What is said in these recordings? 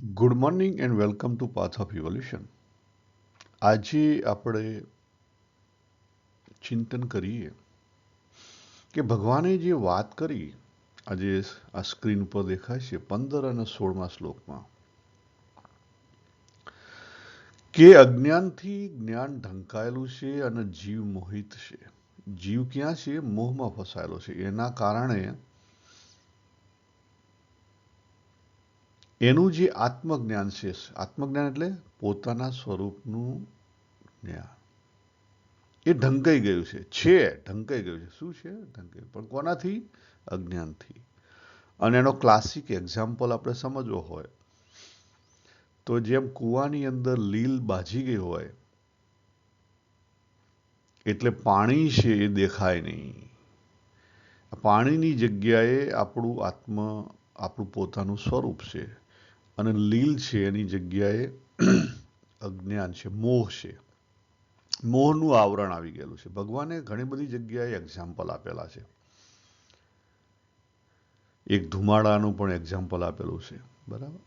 Good morning and welcome to path of evolution. આજે આપણે ચિંતન કરીએ કે ભગવાને જે વાત કરી, આજે આ સ્ક્રીન પર દેખાય છે 15 અને 16મા શ્લોકમાં, કે અજ્ઞાનથી જ્ઞાન ઢંકાયેલું છે અને જીવ મોહિત છે. જીવ ક્યાં છે? મોહમાં ફસાયેલો છે. એના કારણે એનું જે આત્મજ્ઞાન છે, આત્મજ્ઞાન એટલે પોતાના સ્વરૂપનું જ્ઞાન, એ ઢંકાઈ ગયું છે ઢંકાઈ ગયું છે. શું છે? ઢંકાઈ. પણ કોનાથી? અજ્ઞાનથી. અને એનો ક્લાસિક એક્ઝામ્પલ આપણે સમજવો હોય તો જેમ કૂવાની અંદર લીલ બાજી ગઈ હોય એટલે પાણી છે એ દેખાય નહીં. પાણીની જગ્યાએ આપણું પોતાનું સ્વરૂપ છે, અને લીલ છે એની જગ્યાએ અજ્ઞાન છે, મોહ છે. મોહનું આવરણ આવી ગયેલું છે. ભગવાને ઘણી બધી જગ્યાએ એક્ઝામ્પલ આપેલા છે. એક ધુમાડાનું પણ એક્ઝામ્પલ આપેલું છે. બરાબર.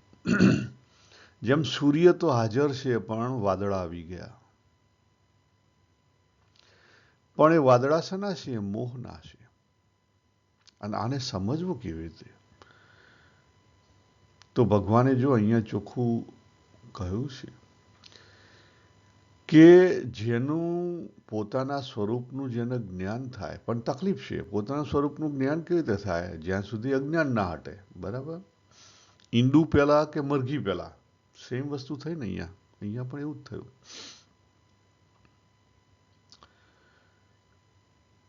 જેમ સૂર્ય તો હાજર છે પણ વાદળા આવી ગયા. પણ એ વાદળા શાના છે? મોહના છે. અને આને સમજવું કેવી રીતે? તો ભગવાને જો અહીંયા ચોખ્ખું કહ્યું છે કે જેનું પોતાના સ્વરૂપનું જેને જ્ઞાન થાય, પણ તકલીફ છે, પોતાના સ્વરૂપનું જ્ઞાન કેવી રીતે થાય? જ્યાં સુધી અજ્ઞાન ના હટે. બરાબર. ઈંડું પહેલા કે મરઘી પહેલા? સેમ વસ્તુ થઈ ને અહીંયા. અહીંયા પણ એવું જ થયું.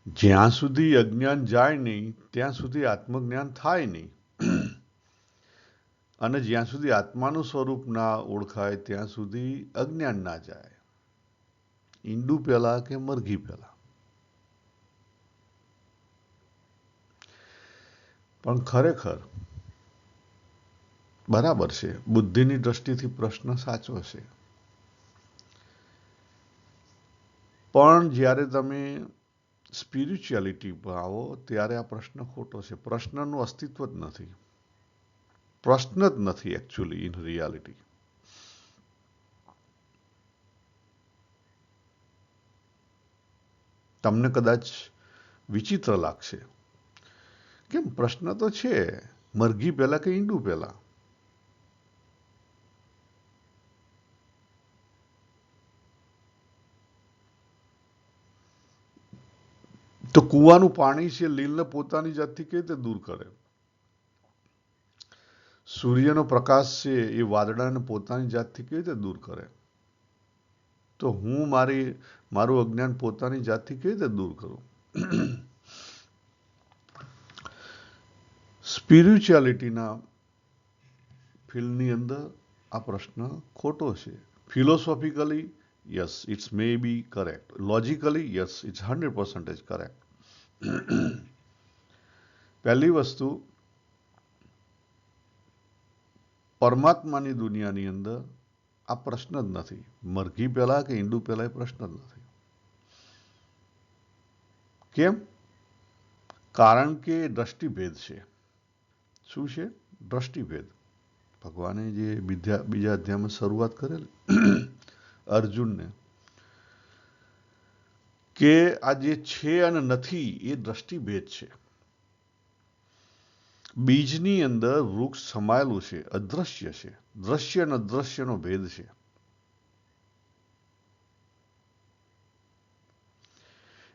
જ્યાં સુધી અજ્ઞાન જાય નહીં ત્યાં સુધી આત્મજ્ઞાન થાય નહીં. અને જ્યાં સુધી આત્માનું સ્વરૂપ ના ઓળખાય ત્યાં સુધી અજ્ઞાન ના જાય. ઈંડું પહેલા કે મરઘી પહેલા? પણ ખરેખર બરાબર છે, બુદ્ધિની દ્રષ્ટિથી પ્રશ્ન સાચો છે. પણ જ્યારે તમે સ્પિરિચ્યુઆલિટી પર આવો ત્યારે આ પ્રશ્ન ખોટો છે. પ્રશ્નનું અસ્તિત્વ જ નથી. પ્રશ્ન જ નથી એકચ્યુઅલી ઇન રિયાલિટી. તમને કદાચ વિચિત્ર લાગશે. કેમ? પ્રશ્ન તો છે, મરઘી પહેલા કે ઈંડું પહેલા? તો કૂવાનું પાણી છે લીલને પોતાની જાતથી કેવી રીતે દૂર કરે? સૂર્યનો પ્રકાશ છે એ વાદળાને પોતાની જાતથી કેવી રીતે દૂર કરે? તો હું મારું અજ્ઞાન પોતાની જાતથી કેવી રીતે દૂર કરું? સ્પિરિચ્યુઆલિટીના ફિલ્ડની અંદર આ પ્રશ્ન ખોટો છે. Philosophically yes, it's may be correct. Logically yes, it's 100% correct. પહેલી વસ્તુ, પરમાત્માની દુનિયાની અંદર આ પ્રશ્ન જ નથી. મરઘી પહેલા કે ઈંડું પહેલા એ પ્રશ્ન જ નથી. કેમ? કારણ કે દ્રષ્ટિભેદ છે. શું છે? દ્રષ્ટિભેદ. ભગવાને જે બીજા અધ્યાયમાં શરૂઆત કરેલી અર્જુનને, કે આ જે છે અને નથી એ દ્રષ્ટિભેદ છે. બીજની અંદર વૃક્ષ સમાયેલું છે, અદ્રશ્ય છે. દ્રશ્ય અને અદ્રશ્યનો ભેદ છે.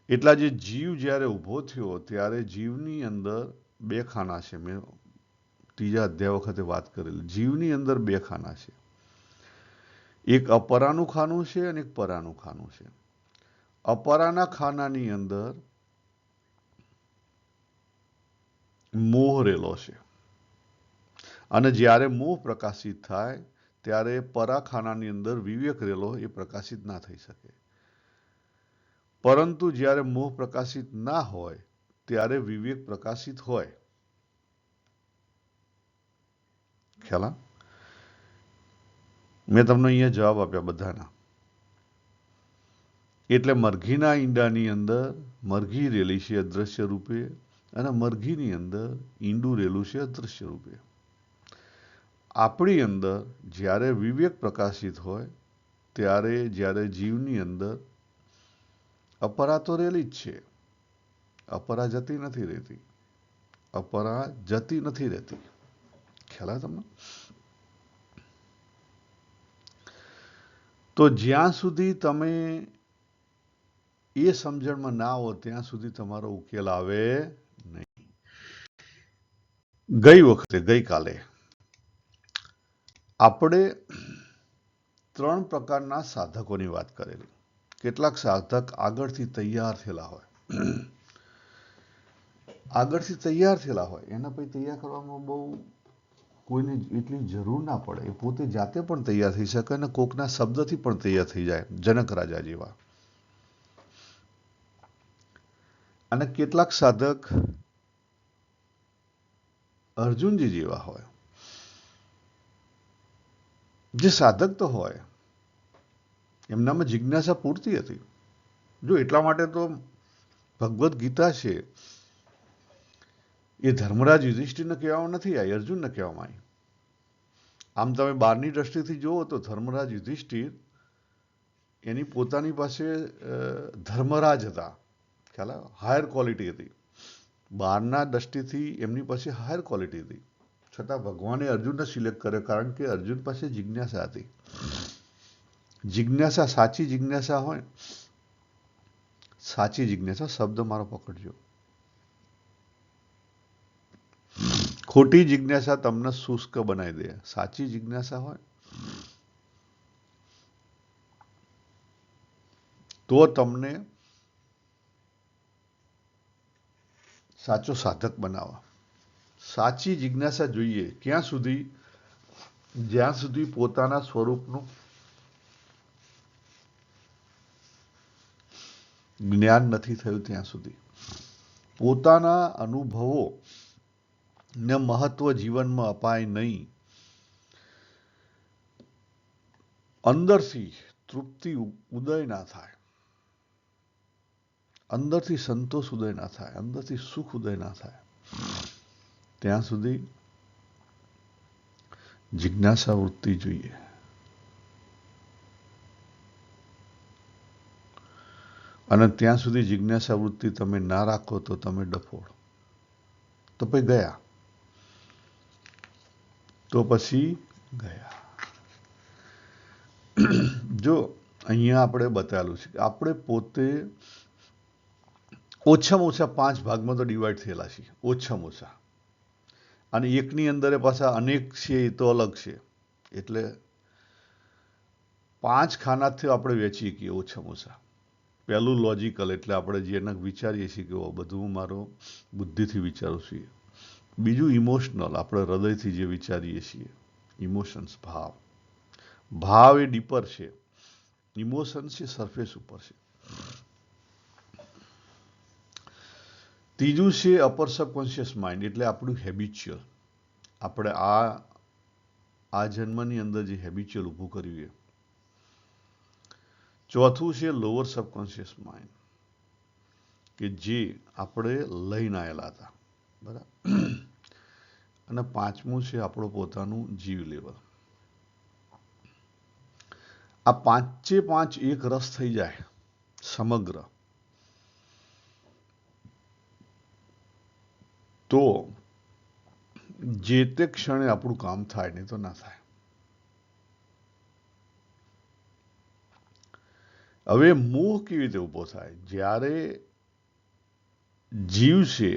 એટલા જે જીવ જ્યારે ઊભો થયો ત્યારે જીવની અંદર બે ખાના છે. મેં ત્રીજા અધ્યાય વખતે વાત કરેલી. જીવની અંદર બે ખાના છે. એક અપરાનું ખાનું છે અને એક પરાનું ખાનું છે. અપરાના ખાનાની અંદર મોહ રહેલો છે, અને જ્યારે મોહ પ્રકાશિત થાય ત્યારે પરાખાનાની અંદર વિવેક રહેલો એ પ્રકાશિત ના થઈ શકે. પરંતુ જ્યારે મોહ પ્રકાશિત ના હોય ત્યારે વિવેક પ્રકાશિત હોય. ખ્યાલ? મેં તમને અહીંયા જવાબ આપ્યા બધાના. એટલે મરઘીના ઈંડાની અંદર મરઘી રેલી છે અદ્રશ્ય રૂપે, અને મરઘીની અંદર ઈંડું રેલું છે અદ્રશ્ય રૂપે. આપણી અંદર જ્યારે વિવેક પ્રકાશિત હોય ત્યારે જ્યારે જીવની અંદર અપરા તો રહેલી જ છે, અપરા જતી નથી રહેતી, અપરા જતી નથી રહેતી. ખ્યાલ આવે તમને? તો જ્યાં સુધી તમે એ સમજણમાં ના આવો ત્યાં સુધી તમારો ઉકેલ આવે નહીં. ગઈકાલે આપણે 3 પ્રકારના સાધકોની વાત કરેલી. કેટલાક સાધક આગળથી તૈયાર થયેલા હોય, એના પછી તૈયાર કરવામાં બહુ કોઈને એટલી જરૂર ના પડે, એ પોતે જાતે પણ તૈયાર થઈ શકે અને કોકના શબ્દથી પણ તૈયાર થઈ જાય, જનક રાજા જેવા. અને કેટલાક સાધક અર્જુનજી જેવા હોય, જે સાધક તો હોય, એમનામાં જિજ્ઞાસા પૂરતી હતી. જો એટલા માટે તો ભગવદ્ ગીતા છે એ ધર્મરાજ યુધિષ્ઠિરને કહેવામાં નથી આવી, અર્જુનને કહેવામાં આવી. આમ તમે બહારની દ્રષ્ટિથી જુઓ તો ધર્મરાજ યુધિષ્ઠિર એની પોતાની પાસે ધર્મરાજ હતા, ખ્યાલ આવે, હાયર ક્વોલિટી હતી. બહારના દ્રષ્ટિથી એમની પાસે હાયર ક્વોલિટી હતી, છતાં ભગવાને અર્જુનને સિલેક્ટ કર્યો કારણ કે અર્જુન પાસે જિજ્ઞાસા હતી. જિજ્ઞાસા, સાચી જિજ્ઞાસા હોય, સાચી જિજ્ઞાસા શબ્દ મારો પકડજો, ખોટી જિજ્ઞાસા તમને શુષ્ક બનાવી દે. સાચી જિજ્ઞાસા હોય તો તમને સાચો સાધક બનાવો. સાચી જિજ્ઞાસા જોઈએ ક્યાં સુધી? જ્યાં સુધી પોતાના સ્વરૂપનું જ્ઞાન નથી થયું ત્યાં સુધી. પોતાના અનુભવો ને મહત્વ જીવનમાં અપાય નહીં, અંદરથી તૃપ્તિ ઉદય ના થાય, અંદરથી સંતોષ ઉદય ના થાય, અંદરથી સુખ ઉદય ના થાય, ત્યાં સુધી જિજ્ઞાસા વૃત્તિ જોઈએ. અને ત્યાં સુધી જિજ્ઞાસા વૃત્તિ તમે ના રાખો તો તમે ડફોળ, તો પછી ગયા, જો અહીંયા આપણે બતાવેલું છે કે આપણે પોતે ઓછામાં ઓછા 5 ભાગમાં તો ડિવાઈડ થયેલા છીએ, ઓછામાં ઓછા. અને એકની અંદર પાછા અનેક છે, એ તો અલગ છે. એટલે 5 ખાનાથી આપણે વેચી શકીએ ઓછામાં ઓછા. પહેલું લોજિકલ, એટલે આપણે જેને વિચારીએ છીએ કે બધું મારો બુદ્ધિથી વિચારું છું. બીજું ઇમોશનલ, આપણે હૃદયથી જે વિચારીએ છીએ, ઇમોશન્સ, ભાવ એ ડીપર છે, ઇમોશન્સ એ સરફેસ ઉપર છે. ત્રીજું છે અપર સબકોન્શિયસ માઇન્ડ, એટલે આપણું હેબિચ્યુઅલ, આપણે આ જન્મની અંદર જે હેબિચ્યુઅલ ઊભું કર્યું એ. ચોથું છે લોઅર સબકોન્શિયસ માઇન્ડ, કે જે આપણે લઈને આવેલા હતા, બરાબર. અને પાંચમું છે આપણું પોતાનું જીવ લેવલ. આ 5 એક રસ થઈ જાય સમગ્ર, તો જે તે ક્ષણે આપણું કામ થાય, નહીં તો ના થાય. હવે મોહ કેવી રીતે ઉભો થાય? જ્યારે જીવ છે,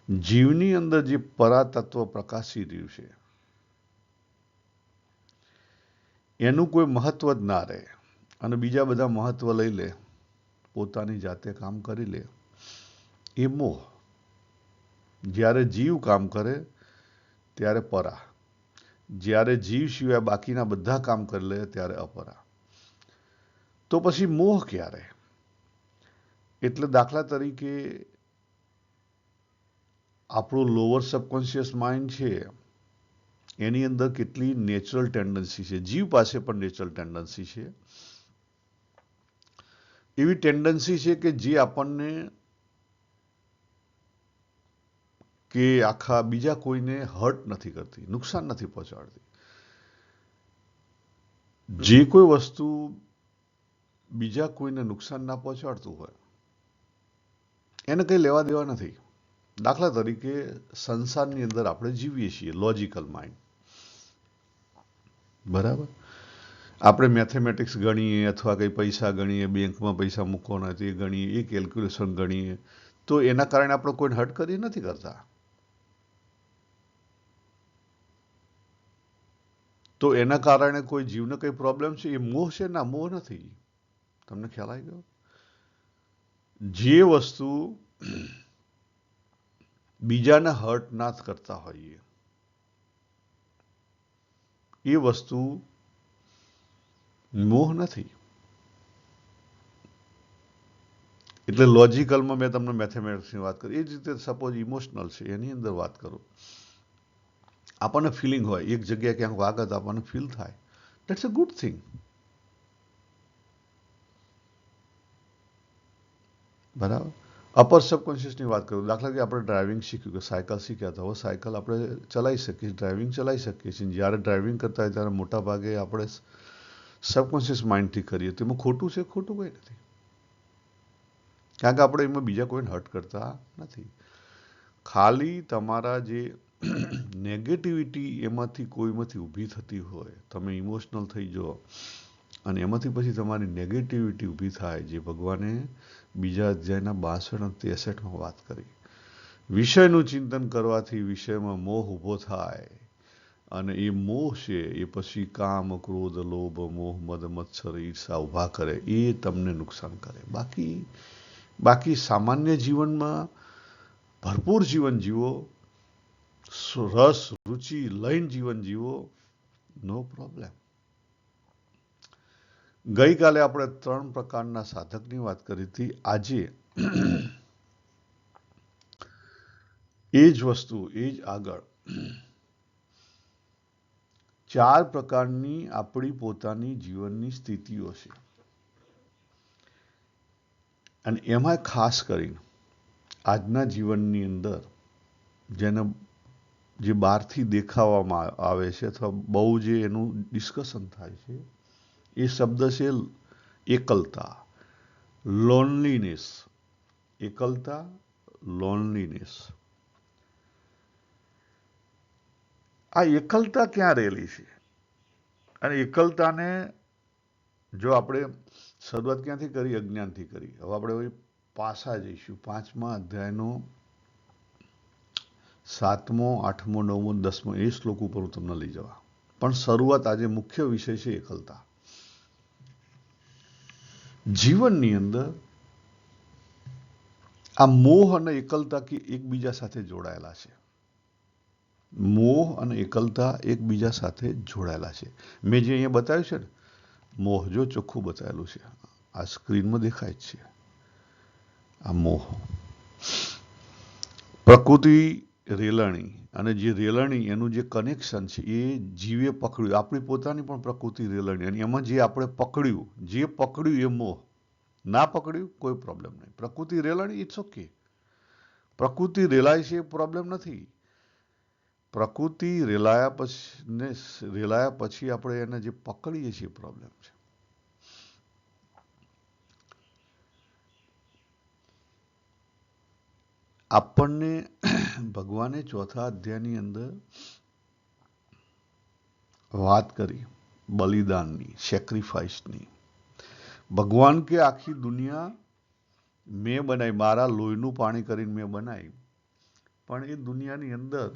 જીવની અંદર જે પરાતત્વ પ્રકાશી રહ્યું છે એનું કોઈ મહત્વ જ ના રહે અને બીજા બધા મહત્વ લઈ લે, પોતાની જાતે કામ કરી લે, એ મોહ. જ્યારે જીવ કામ કરે ત્યારે પરા, જ્યારે જીવ સિવાય બાકીના બધા કામ કરી લે ત્યારે અપરા. તો પછી મોહ ક્યારે? એટલે દાખલા તરીકે આપણું લોઅર સબકોન્શિયસ માઇન્ડ છે, એની અંદર કેટલી નેચરલ ટેન્ડન્સી છે, જીવ પાસે પણ નેચરલ ટેન્ડન્સી છે. એવી ટેન્ડન્સી છે કે જે આપણને કે આખા બીજા કોઈને હર્ટ નથી કરતી, નુકસાન નથી પહોંચાડતી. જે કોઈ વસ્તુ બીજા કોઈને નુકસાન ના પહોંચાડતું હોય એને કંઈ લેવા દેવા નથી. દાખલા તરીકે સંસારની અંદર આપણે જીવીએ છીએ, લોજિકલ માઇન્ડ, બરાબર. આપણે મેથેમેટિક્સ ગણીએ અથવા કંઈ પૈસા ગણીએ, બેંકમાં પૈસા મૂકવાના તે ગણીએ, એ કેલ્ક્યુલેશન ગણીએ, તો એના કારણે આપણે કોઈને હર્ટ કરી નથી કરતા. તો એના કારણે કોઈ જીવને કંઈ પ્રોબ્લેમ છે, એ મોહ છે? ના, મોહ નથી. તમને ખ્યાલ આવી ગયો? જે વસ્તુ બીજાને હર્ટ ના કરતા હોઈએ એ વસ્તુ મોહ નથી. એટલે લોજિકલમાં મેં તમને મેથેમેટિક્સની વાત કરી, એ જ રીતે સપોઝ ઇમોશનલ છે, એની અંદર વાત કરું, આપણને ફિલિંગ હોય, એક જગ્યાએ ક્યાંક વાગત આપણને ફીલ થાય, દેટ્સ અ ગુડ થિંગ, બરાબર. અપર સબકોન્શિયસની વાત કરું, દાખલા કે આપણે ડ્રાઇવિંગ શીખ્યું, કે સાયકલ શીખ્યા હતા, હવે સાયકલ આપણે ચલાવી શકીએ, ડ્રાઇવિંગ ચલાવી શકીએ છીએ. જ્યારે ડ્રાઇવિંગ કરતા હોય ત્યારે મોટા ભાગે આપણે સબકોન્શિયસ માઇન્ડથી કરીએ, તો એમાં ખોટું છે? ખોટું કંઈ નથી, કારણ કે આપણે એમાં બીજા કોઈને હર્ટ કરતા નથી. ખાલી તમારા જે નેગેટિવિટી એમાંથી કોઈમાંથી ઊભી થતી હોય, તમે ઇમોશનલ થઈ જાઓ અને એમાંથી પછી તમારી નેગેટિવિટી ઊભી થાય, જે ભગવાને બીજા અધ્યાયના 62 અને 63માં વાત કરી. વિષયનું ચિંતન કરવાથી વિષયમાં મોહ ઊભો થાય અને એ મોહ છે એ પછી કામ, ક્રોધ, લોભ, મોહ, મદ, મત્સર, ઈર્ષા ઊભા કરે, એ તમને નુકસાન કરે. બાકી સામાન્ય જીવનમાં ભરપૂર જીવન જીવો, રસ રુચિ લઈને જીવન જીવો, નો પ્રોબ્લેમ. ગઈકાલે આપણે 3 પ્રકારના સાધકની વાત કરી હતી. આજે એ જ વસ્તુ, એ જ આગળ 4 પ્રકારની આપણી પોતાની જીવનની સ્થિતિઓ છે. અને એમાં ખાસ કરીને આજના જીવનની અંદર જેને જે બહારથી દેખાવામાં આવે છે અથવા બહુ જે એનું ડિસ્કશન થાય છે, એ શબ્દ છે એકલતા, લોનલીનેસ. એકલતા, લોનલીનેસ. આ એકલતા ક્યાં રહેલી છે? અને એકલતાને જો આપણે શરૂઆત ક્યાંથી કરી? અજ્ઞાનથી કરી. હવે આપણે પાછા જઈશું 5મા અધ્યાયનો 7મો, 8મો, 9મો, 10મો એ શ્લોક ઉપર હું તમને લઈ જવા. પણ શરૂઆત આજે મુખ્ય વિષય છે એકલતા. જીવનની અંદર આ મોહ અને એકલતા એકબીજા સાથે જોડાયેલા છે. મોહ અને એકલતા એકબીજા સાથે જોડાયેલા છે. મેં જે અહીંયા બતાવ્યું છે ને, મોહ જો ચોખ્ખું બતાવેલું છે, આ સ્ક્રીનમાં દેખાય જ છે. આ મોહ, પ્રકૃતિ રેલણી, અને જે રેલણી એનું જે કનેક્શન છે એ જીવે પકડ્યું. આપણી પોતાની પણ પ્રકૃતિ રેલણી, અને એમાં જે આપણે પકડ્યું, એ મોહ. ના પકડ્યું કોઈ પ્રોબ્લેમ નહીં. પ્રકૃતિ રેલણી, ઇટ્સ ઓકે. પ્રકૃતિ રેલાય છે એ પ્રોબ્લેમ નથી. પ્રકૃતિ રેલાયા પછી આપણે એને જે પકડીએ છીએ પ્રોબ્લેમ છે. આપણને ભગવાને 4થા અધ્યાયની અંદર વાત કરી બલિદાનની, સેક્રિફાઈસની. ભગવાન કે આખી દુનિયા મેં બનાવી, મારા લોહીનું પાણી કરીને મેં બનાવી, પણ એ દુનિયાની અંદર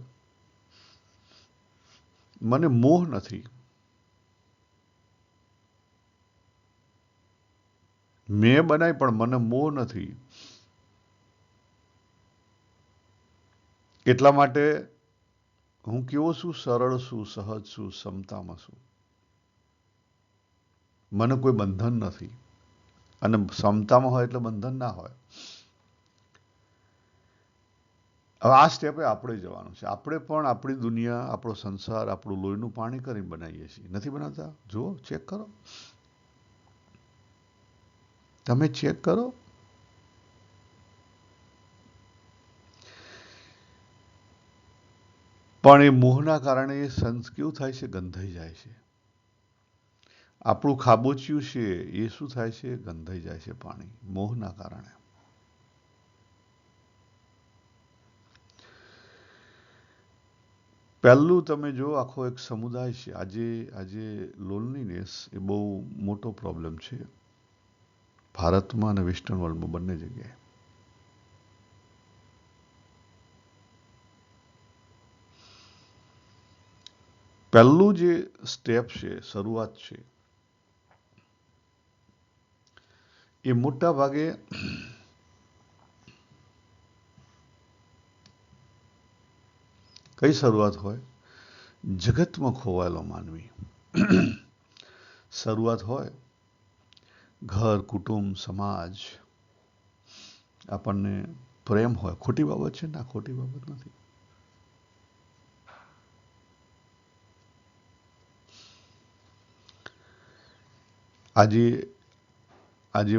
મને મોહ નથી. મેં બનાવી પણ મને મોહ નથી. એટલા માટે હું કેવો છું? સરળ છું, સહજ છું, ક્ષમતામાં છું. મને કોઈ બંધન નથી. અને ક્ષમતામાં હોય એટલે બંધન ના હોય. હવે આ સ્ટેપે આપણે જવાનું છે. આપણે પણ આપણી દુનિયા, આપણો સંસાર, આપણું લોહીનું પાણી કરીને બનાવીએ છીએ. નથી બનાવતા? જુઓ, ચેક કરો. તમે ચેક કરો. પણ એ મોહના કારણે એ કેવું થાય છે? ગંધાઈ જાય છે. આપણું ખાબોચિયું છે એ શું થાય છે? ગંધાઈ જાય છે પાણી મોહના કારણે. પહેલું તમે જો આખો એક સમુદાય છે. આજે આજે લોનલીનેસ એ બહુ મોટો પ્રોબ્લેમ છે ભારતમાં અને વેસ્ટર્ન વર્લ્ડમાં બંને જગ્યાએ. પહેલું જે સ્ટેપ છે, શરૂઆત છે, એ મોટા ભાગે કઈ શરૂઆત હોય? જગતમાં ખોવાયેલો માનવી. શરૂઆત હોય ઘર, કુટુંબ, સમાજ, આપણને પ્રેમ હોય. ખોટી બાબત છે? ના, ખોટી બાબત નથી. આજે આજે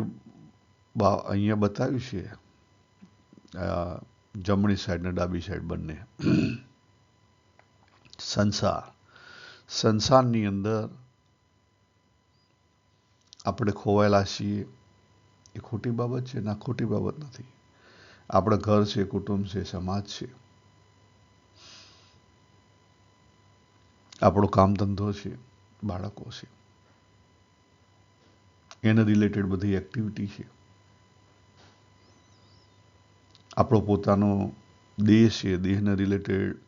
અહીંયા બતાવ્યું છે જમણી સાઈડ ને ડાબી સાઈડ બંને સંસારની અંદર આપણે ખોવાયેલા છીએ. એ ખોટી બાબત છે? ના, ખોટી બાબત નથી. આપણે ઘર છે, કુટુંબ છે, સમાજ છે, આપણો કામ ધંધો છે, બાળકો છે, એને રિલેટેડ બધી એક્ટિવિટી છે, આપણો પોતાનો દેહ છે, દેહને રિલેટેડ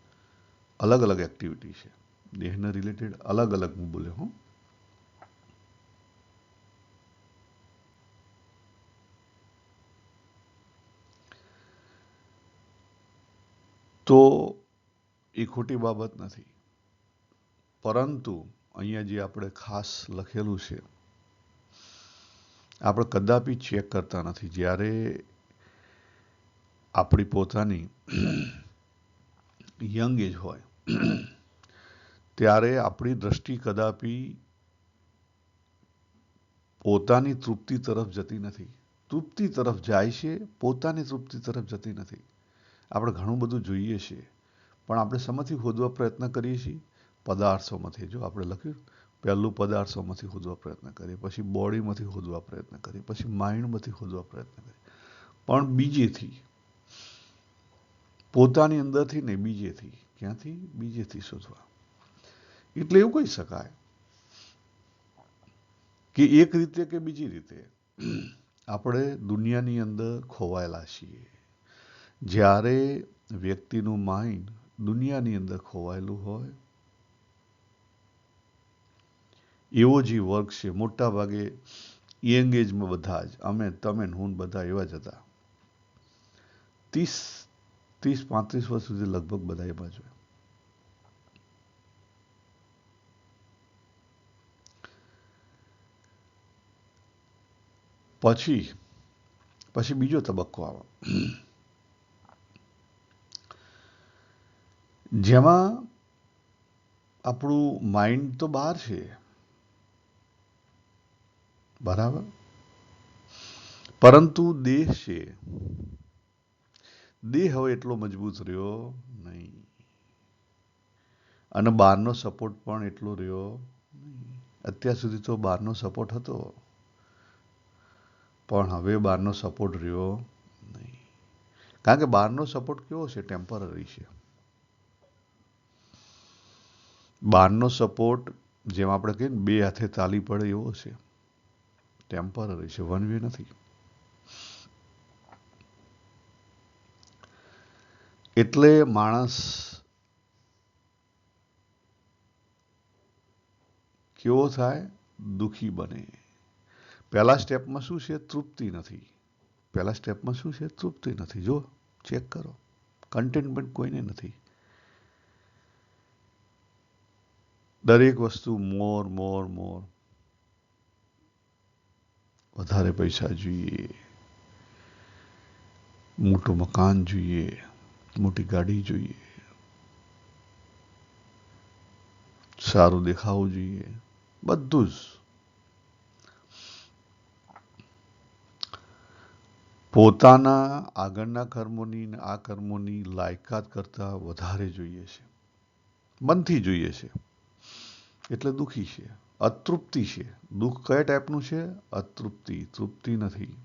અલગ અલગ એક્ટિવિટી છે. દેહને રિલેટેડ અલગ અલગ હું બોલ્યો હું. તો એ ખોટી બાબત નથી. પરંતુ અહીંયા જે આપણે ખાસ લખેલું છે, આપણે કદાપી ચેક કરતા નથી. જ્યારે આપણી પોતાની યંગ એજ હોય ત્યારે આપણી દ્રષ્ટિ કદાપી પોતાની તૃપ્તિ તરફ જતી નથી. તૃપ્તિ તરફ જાય છે, પોતાની તૃપ્તિ તરફ જતી નથી. આપણે ઘણું બધું જોઈએ છીએ, પણ આપણે શેમાંથી શોધવા પ્રયત્ન કરીએ છીએ? પદાર્થોમાંથી. જો આપણે લખ્યું પહેલું પદાર્થોમાંથી શોધવા પ્રયત્ન કરીએ, પછી બોડીમાંથી શોધવા પ્રયત્ન કરીએ, પછી માઇન્ડમાંથી શોધવા પ્રયત્ન કરીએ, પણ બીજેથી, પોતાની અંદરથી નહીં, બીજેથી. ક્યાંથી? બીજેથી શોધવા. એટલે એવું કહી શકાય કે એક રીતે કે બીજી રીતે આપણે દુનિયાની અંદર ખોવાયેલા છીએ. જ્યારે વ્યક્તિનું માઇન્ડ દુનિયાની અંદર ખોવાયેલું હોય, એવો જે વર્ગ છે, મોટા ભાગે યંગ એજમાં બધા જ, અમે, તમે, હું, બધા એવા જ હતા. 30-35 વર્ષ સુધી લગભગ બધા એ બાજુ. પછી બીજો તબક્કો આવે જેમાં આપણું માઇન્ડ તો બહાર છે, બરાબર, પરંતુ દેહ છે. દેહ હવે એટલો મજબૂત રહ્યો નહીં, અને બહારનો સપોર્ટ પણ એટલો રહ્યો નહીં. અત્યાર સુધી તો બહારનો સપોર્ટ હતો, પણ હવે બહારનો સપોર્ટ રહ્યો નહીં. કારણ કે બહારનો સપોર્ટ કેવો છે? ટેમ્પરરી છે. બહારનો સપોર્ટ જેમ આપણે કહીએ ને, બે હાથે તાલી પડે એવો છે. ટેમ્પરરી છે, વન વે નથી. એટલે માણસ કેવો થાય? દુખી બને. પહેલા સ્ટેપમાં શું છે? તૃપ્તિ નથી. પહેલા સ્ટેપમાં શું છે? તૃપ્તિ નથી. જો ચેક કરો, કન્ટેનમેન્ટ કોઈને નથી. દરેક વસ્તુ મોર મોર મોર. વધારે પૈસા જોઈએ, મોટું મકાન જોઈએ, મોટી ગાડી જોઈએ, સારું દેખાવું જોઈએ, બધું જ. પોતાના આગળના કર્મોની આ કર્મોની લાયકાત કરતા વધારે જોઈએ છે. મનથી જોઈએ છે એટલે દુઃખી છે, અતૃપ્તિ છે. દુઃખ કયા ટાઈપનું છે? અતૃપ્તિ, તૃપ્તિ નથી.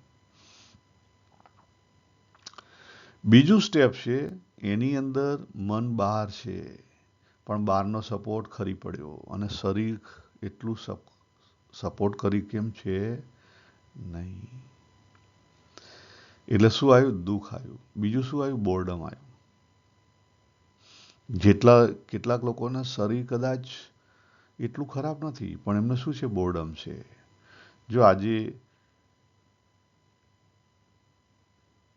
બીજું સ્ટેપ છે, એની અંદર મન બહાર છે, પણ બહારનો સપોર્ટ ખરી પડ્યો અને શરીર એટલું સપોર્ટ કરી કેમ છે નહીં. એટલે શું આવ્યું? દુઃખ આવ્યું. બીજું શું આવ્યું? બોર્ડમ આવ્યું. કેટલાક લોકોના શરીર કદાચ એટલું ખરાબ નથી, પણ એમને શું છે? બોર્ડમ છે. જો આજે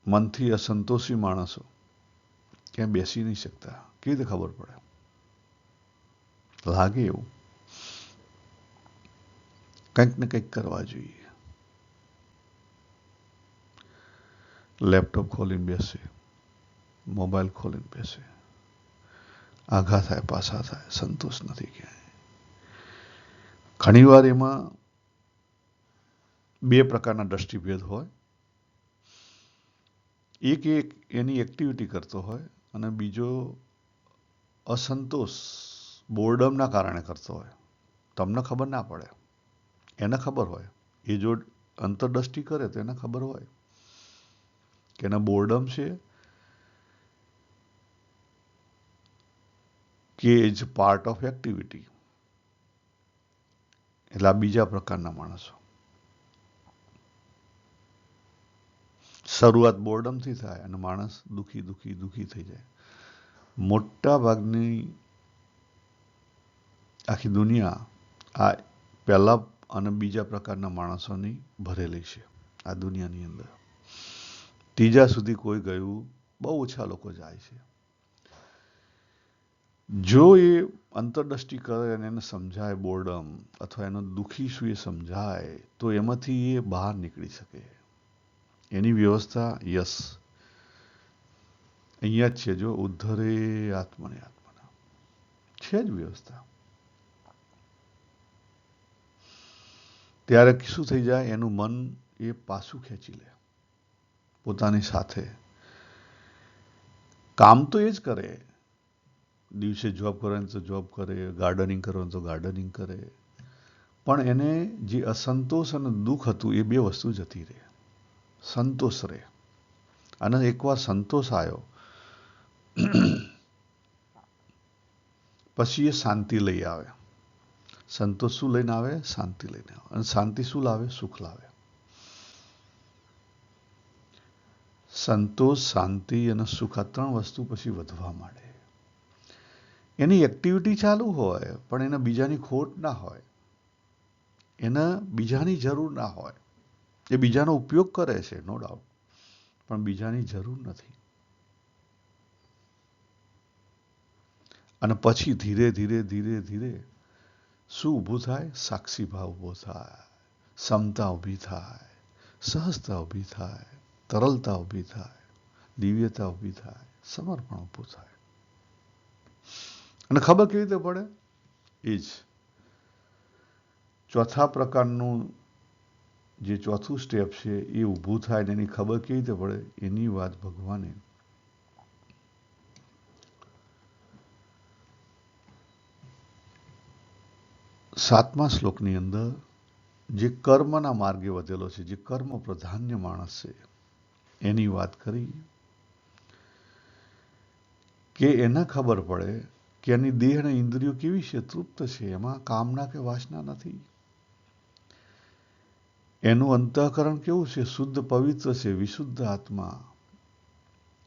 મનથી અસંતોષી માણસો ક્યાં બેસી નહીં શકતા, કેવી રીતે ખબર પડે? લાગે એવું કંઈક ને કંઈક કરવા જોઈએ. લેપટોપ ખોલીને બેસે, મોબાઈલ ખોલીને બેસે, આઘા થાય, પાછા થાય, સંતોષ નથી ક્યાંય. ઘણીવાર એમાં બે પ્રકારના દ્રષ્ટિભેદ હોય. એક એની એક્ટિવિટી કરતો હોય અને બીજો અસંતોષ બોર્ડમના કારણે કરતો હોય. તમને ખબર ના પડે, એને ખબર હોય. એ જો અંતરદ્રષ્ટિ કરે તો એને ખબર હોય કે એને બોર્ડમ છે કે ઇઝ પાર્ટ ઓફ એક્ટિવિટી. એટલે આ બીજા પ્રકારના માણસો. શરૂઆત બોર્ડમથી થાય અને માણસ દુઃખી દુઃખી દુઃખી થઈ જાય. મોટા ભાગની આખી દુનિયા આ પહેલા અને બીજા પ્રકારના માણસોની ભરેલી છે. આ દુનિયાની અંદર ત્રીજા સુધી કોઈ ગયું બહુ ઓછા લોકો જાય છે. જો એ અંતરદ્રષ્ટિ કરે અને એને સમજાય બોર્ડમ અથવા એનો દુઃખી શું એ સમજાય તો એમાંથી એ બહાર નીકળી શકે. એની વ્યવસ્થા યસ અહીંયા જ છે. જો ઉદ્ધરે આત્મને આત્મના છે જ વ્યવસ્થા. ત્યારે શું થઈ જાય? એનું મન એ પાછું ખેંચી લે પોતાની સાથે. કામ તો એ જ કરે. દિવસે જોબ કરવાની તો જોબ કરે, ગાર્ડનિંગ કરવાનું તો ગાર્ડનિંગ કરે, પણ એને જે અસંતોષ અને દુઃખ હતું એ બે વસ્તુ જતી રહે, સંતોષ રહે. અને એકવાર સંતોષ આવ્યો પછી એ શાંતિ લઈ આવે. સંતોષ શું લઈને આવે? શાંતિ લઈને આવે. અને શાંતિ શું લાવે? સુખ લાવે. સંતોષ, શાંતિ અને સુખ આ ત્રણ વસ્તુ પછી વધવા માંડે. એની એક્ટિવિટી ચાલુ હોય પણ એને બીજાની ખોટ ના હોય, એને બીજાની જરૂર ના હોય. એ બીજાનો ઉપયોગ કરે છે, નો ડાઉટ, પણ બીજાની જરૂર નથી. અને પછી ધીરે ધીરે ધીરે ધીરે શું ઊભું થાય? સાક્ષી ભાવ ઊભો થાય, સમતા ઊભી થાય, સહજતા ઊભી થાય, તરલતા ઊભી થાય, દિવ્યતા ઊભી થાય, સમર્પણ ઊભું થાય. અને ખબર કેવી રીતે પડે? એ જ ચોથા પ્રકારનું જે ચોથું સ્ટેપ છે એ ઊભું થાય ને એની ખબર કેવી રીતે પડે? એની વાત ભગવાને સાતમા શ્લોકની અંદર જે કર્મના માર્ગે વધેલો છે, જે કર્મ પ્રધાન્ય માણસ છે, એની વાત કરી કે એને ખબર પડે કે એની દેહ અને ઇન્દ્રિયો કેવી છે? તૃપ્ત છે. એમાં કામના કે વાસના નથી. એનું અંતઃકરણ કેવું છે? શુદ્ધ પવિત્ર છે, વિશુદ્ધ આત્મા.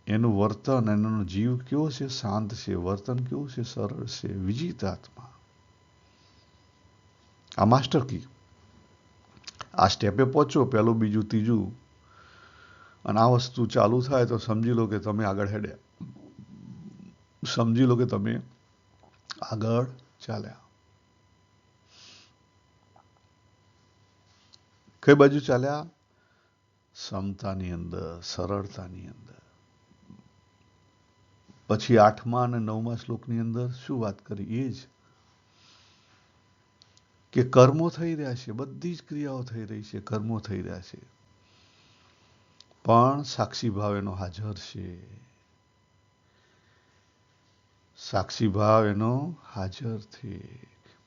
એનું વર્તન, એનો જીવ કેવો છે? શાંત છે. વર્તન કેવું છે? સરળ છે, વિજિત આત્મા. આ માસ્ટર કી. આ સ્ટેપે પહોંચો, પહેલું, બીજું, ત્રીજું, અને આ વસ્તુ ચાલુ થાય તો સમજી લો કે તમે આગળ હેડ્યા. સમજી લો કે તમે આગળ ચાલ્યા. કઈ બાજુ ચાલ્યા? સમતાની અંદર, સરળતાની અંદર. પછી 8મા અને 9મા શ્લોકની અંદર શું વાત કરી? એ જ કે કર્મો થઈ રહ્યા છે, બધી જ ક્રિયાઓ થઈ રહી છે, કર્મો થઈ રહ્યા છે, પણ સાક્ષી ભાવ એનો હાજર છે. સાક્ષી ભાવ એનો હાજર છે.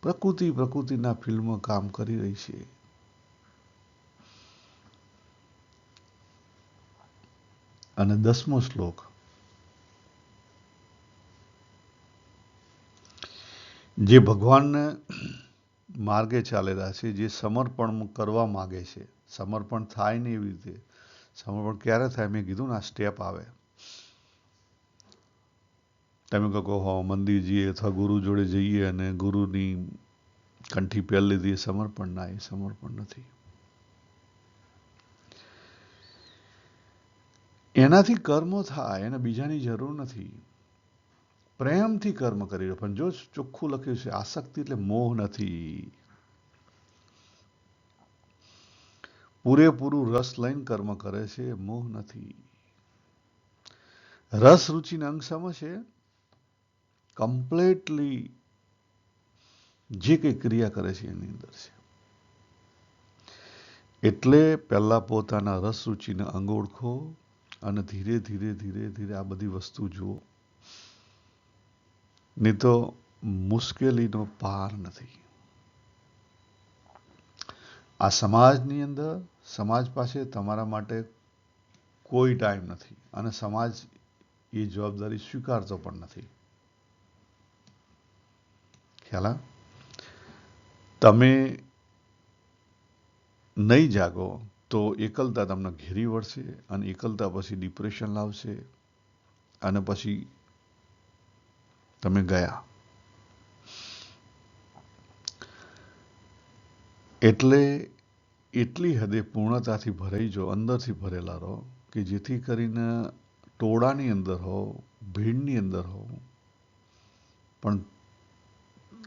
પ્રકૃતિના ફિલ્મ કામ કરી રહી છે. અને 10મો શ્લોક, જે ભગવાનને માર્ગે ચાલેલા છે, જે સમર્પણ કરવા માગે છે, સમર્પણ થાય ને એવી રીતે. સમર્પણ ક્યારે થાય? મેં કીધું ને, આ સ્ટેપ આવે. તમે કહો મંદિર જઈએ અથવા ગુરુ જોડે જઈએ અને ગુરુની કંઠી પહેરી લીધી, એ સમર્પણ ના, એ સમર્પણ નથી. એનાથી કર્મો થાય, એને બીજાની જરૂર નથી. પ્રેમથી કર્મ કરી રહ્યો. પણ જો ચોખ્ખું લખ્યું છે, આસક્તિ એટલે મોહ નથી. પૂરેપૂરું રસ લઈને કર્મ કરે છે, મોહ નથી. રસ રુચિને અંગ સમજે, કમ્પ્લીટલી જે કઈ ક્રિયા કરે છે એની અંદર છે. એટલે પહેલા પોતાના રસ રુચિને અંગ ઓળખો અને ધીરે ધીરે ધીરે ધીરે આ બધી વસ્તુ જુઓ. નહીં તો મુશ્કેલીનો પાર નથી. આ સમાજની અંદર, સમાજ પાસે તમારા માટે કોઈ ટાઈમ નથી અને સમાજ એ જવાબદારી સ્વીકારતો પણ નથી. ખ્યાલ? તમે નહીં જાગો તો એકલતા તમને ઘેરી વળશે અને એકલતા પછી ડિપ્રેશન લાવશે અને પછી તમે ગયા. એટલે એટલી હદે પૂર્ણતાથી ભરાઈ જાઓ, અંદરથી ભરેલા રહો કે જેથી કરીને ટોળાની અંદર હો, ભીડની અંદર હો, પણ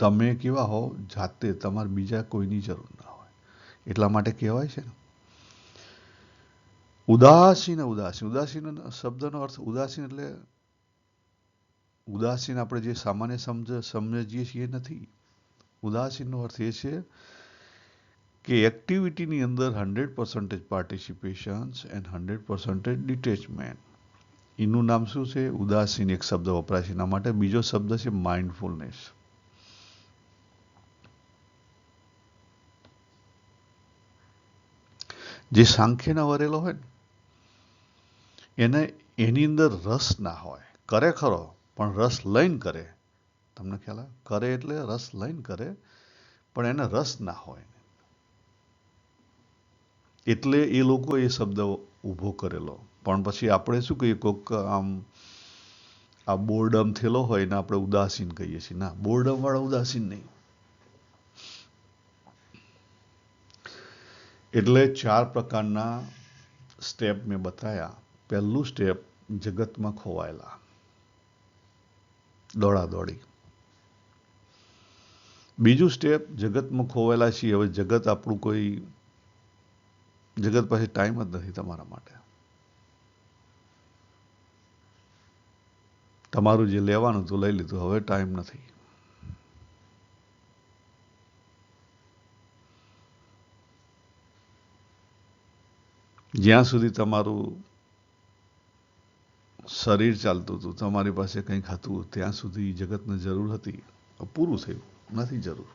તમે કેવા હો જાતે, તમારે બીજા કોઈની જરૂર ના હોય. એટલા માટે કહેવાય છે ને, ઉદાસીન. ઉદાસીન શબ્દનો અર્થ, ઉદાસીન એટલે ઉદાસીન આપણે જે સામાન્ય સમજીએ છીએ નથી. ઉદાસીનનો અર્થ એ છે કે એક્ટિવિટીની અંદર 100% પાર્ટિસિપેશન એન્ડ 100% ડિટેચમેન્ટ. એનું નામ શું છે? ઉદાસીન. એક શબ્દ વપરાય છે એના માટે. બીજો શબ્દ છે માઇન્ડફુલનેસ. જે સાંખ્યના વરેલો હોય ને, એને એની અંદર રસ ના હોય. કરે ખરો, પણ રસ લઈને કરે. તમને ખ્યાલ આવે? કરે એટલે રસ લઈને કરે, પણ એને રસ ના હોય. એટલે એ લોકો એ શબ્દ ઊભો કરેલો. પણ પછી આપણે શું કહીએ, કોઈક આમ આ બોર્ડમ થયેલો હોય ને આપણે ઉદાસીન કહીએ છીએ. ના, બોર્ડમ વાળા ઉદાસીન નહીં. એટલે 4 પ્રકારના સ્ટેપ મેં બતાયા. પહેલું સ્ટેપ, જગતમાં ખોવાયેલા, દોડાદોડી. બીજું સ્ટેપ, જગતમાં ખોવાયેલા છીએ, હવે જગત આપણું કોઈ, જગત પાસે ટાઈમ જ નથી તમારા માટે. તમારું જે લેવાનું હતું લઈ લીધું, હવે ટાઈમ નથી. જ્યાં સુધી તમારું શરીર ચાલતું હતું, તમારી પાસે કંઈક હતું, ત્યાં સુધી જગતને જરૂર હતી. પૂરું થયું, નથી જરૂર.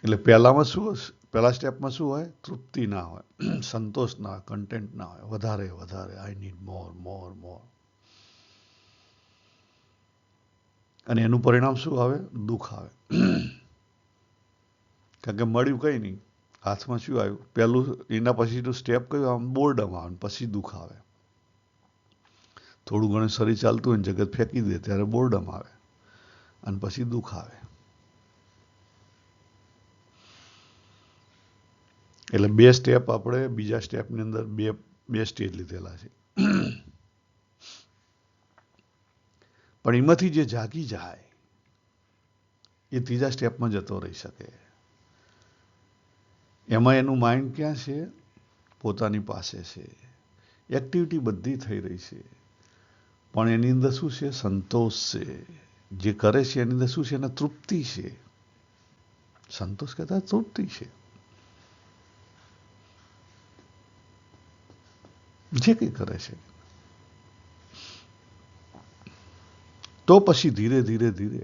એટલે પહેલા સ્ટેપમાં શું હોય? તૃપ્તિ ના હોય, સંતોષ ના હોય, કન્ટેન્ટ ના હોય. વધારે વધારે, આઈ નીડ મોર મોર મોર. અને એનું પરિણામ શું આવે? દુઃખ આવે. કારણ કે મળ્યું કંઈ નહીં, હાથમાં શું આવ્યું? પહેલું, એના પછીનું સ્ટેપ કયું? આમ બોર્ડમ આવે, પછી દુઃખ આવે. થોડું ઘણું શરીર ચાલતું હોય ને જગત ફેંકી દે ત્યારે બોર્ડમ આવે અને પછી દુઃખ આવે. એટલે 2 સ્ટેપ આપણે બીજા સ્ટેપની અંદર બે સ્ટેજ લીધેલા છે. પણ એમાંથી જે જાગી જાય એ ત્રીજા સ્ટેપમાં જતો રહી શકે. એમાં એનું માઇન્ડ ક્યાં છે? પોતાની પાસે છે. એક્ટિવિટી બધી થઈ રહી છે, પણ એની અંદર શું છે? સંતોષ છે. જે કરે છે એની અંદર શું છે? એને તૃપ્તિ છે. સંતોષ કહેતા તૃપ્તિ છે. જે કંઈ કરે છે. તો પછી ધીરે ધીરે ધીરે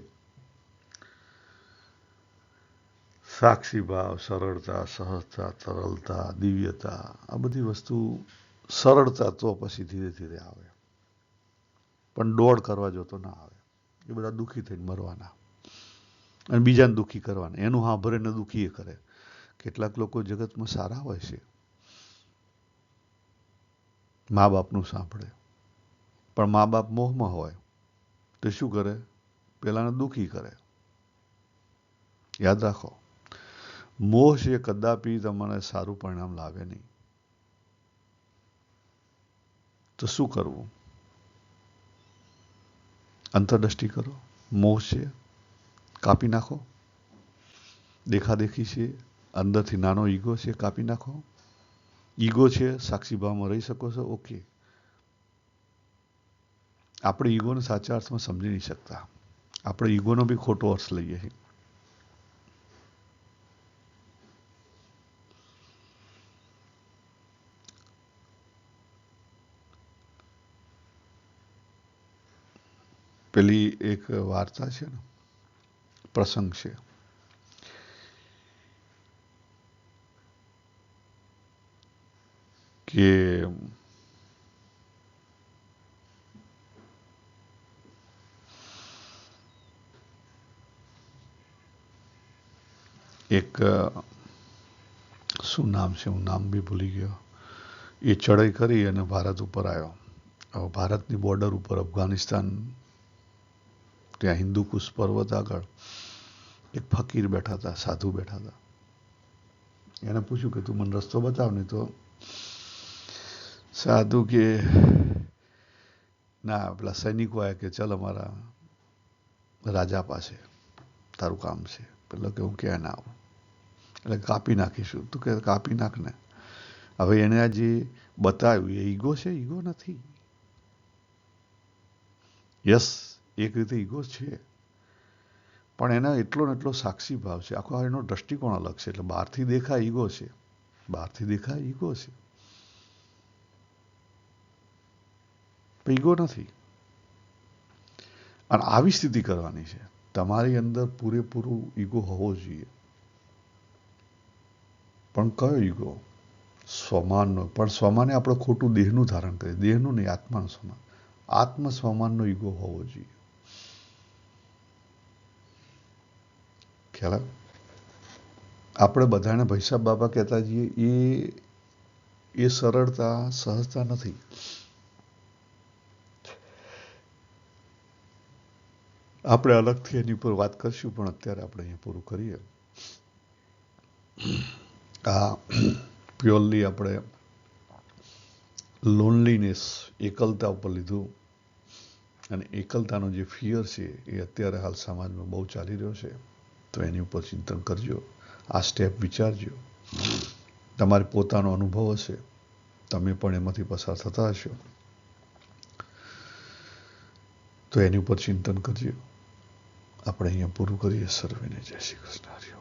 સાક્ષી ભાવ, સરળતા, સહજતા, તરલતા, દિવ્યતા, આ બધી વસ્તુ સરળતા તો પછી ધીરે ધીરે આવે. પણ દોડ કરવા જો તો ના આવે. એ બધા દુઃખી થઈને મરવાના અને બીજાને દુઃખી કરવાના. એનું સાંભળે ને દુઃખી એ કરે. કેટલાક લોકો જગતમાં સારા હોય છે, મા બાપનું સાંભળે, પણ મા બાપ મોહમાં હોય તો શું કરે? પેલાને દુઃખી કરે. યાદ રાખો, મોહ છે કદાપી તમને સારું પરિણામ લાવે નહીં. તો શું કરવું? અંતરદ્રષ્ટિ કરો. મોહ છે કાપી નાખો. દેખાદેખી છે, અંદરથી નાનો ઈગો છે, કાપી નાખો. ઈગો છે, સાક્ષી ભાવમાં રહી શકો છો, ઓકે. આપણે ઈગોને સાચા અર્થમાં સમજી નહીં શકતા. આપણે ઈગોનો બી ખોટો અર્થ લઈએ છીએ. પેલી એક વાર્તા છે ને, પ્રસંગ છે. કે એક શું નામ છે, હું નામ બી ભૂલી ગયો. એ ચડાઈ કરી અને ભારત ઉપર આવ્યો. હવે ભારતની બોર્ડર ઉપર અફઘાનિસ્તાન, ત્યાં હિન્દુકુશ પર્વત આગળ એક ફકીર બેઠા હતા, સાધુ બેઠા હતા. એને પૂછ્યું કે તું મને રસ્તો બતાવ. ને તો સાધુ કે ના, પેલા સૈનિકો આવ્યા કે ચાલ અમારા રાજા પાસે તારું કામ છે. પેલો કે હું ક્યાં ના આવું, એટલે કાપી નાખીશું. તું કે કાપી નાખ ને. હવે એને આ જે બતાવ્યું એ ઈગો છે? ઈગો નથી. યસ, એક રીતે ઈગો છે, પણ એના એટલો ને એટલો સાક્ષી ભાવ છે. આખો એનો દ્રષ્ટિકોણ અલગ છે. એટલે બહારથી દેખાય ઈગો છે, બહારથી દેખાય ઈગો છે, પણ ઈગો નથી. અને આવી સ્થિતિ કરવાની છે. તમારી અંદર પૂરેપૂરું ઈગો હોવો જોઈએ. પણ કયો ઈગો? સ્વમાનનો. પણ સ્વમાને આપણે ખોટું દેહનું ધારણ કરીએ. દેહનું નહીં, આત્માનું સ્વમાન. આત્મ સ્વમાનનો ઈગો હોવો જોઈએ. ખ્યાલ? આપણે બધાને ભૈસાબ બાબા કહેતા જઈએ, એ સરળતા, સહજતા નથી. આપણે અલગથી એની ઉપર વાત કરશું, પણ અત્યારે આપણે અહીંયા પૂરું કરીએ. આ પ્યોરલી આપણે લોનલીનેસ, એકલતા ઉપર લીધું. અને એકલતાનો જે ફિયર છે એ અત્યારે હાલ સમાજમાં બહુ ચાલી રહ્યો છે. તો એની ઉપર ચિંતન કરજો. આ સ્ટેપ વિચારજો. તમારે પોતાનો અનુભવ હશે, તમે પણ એમાંથી પસાર થતા હશો, તો એની ઉપર ચિંતન કરજો. આપણે અહીંયા પૂરું કરીએ. સર્વેને જય શ્રી કૃષ્ણ.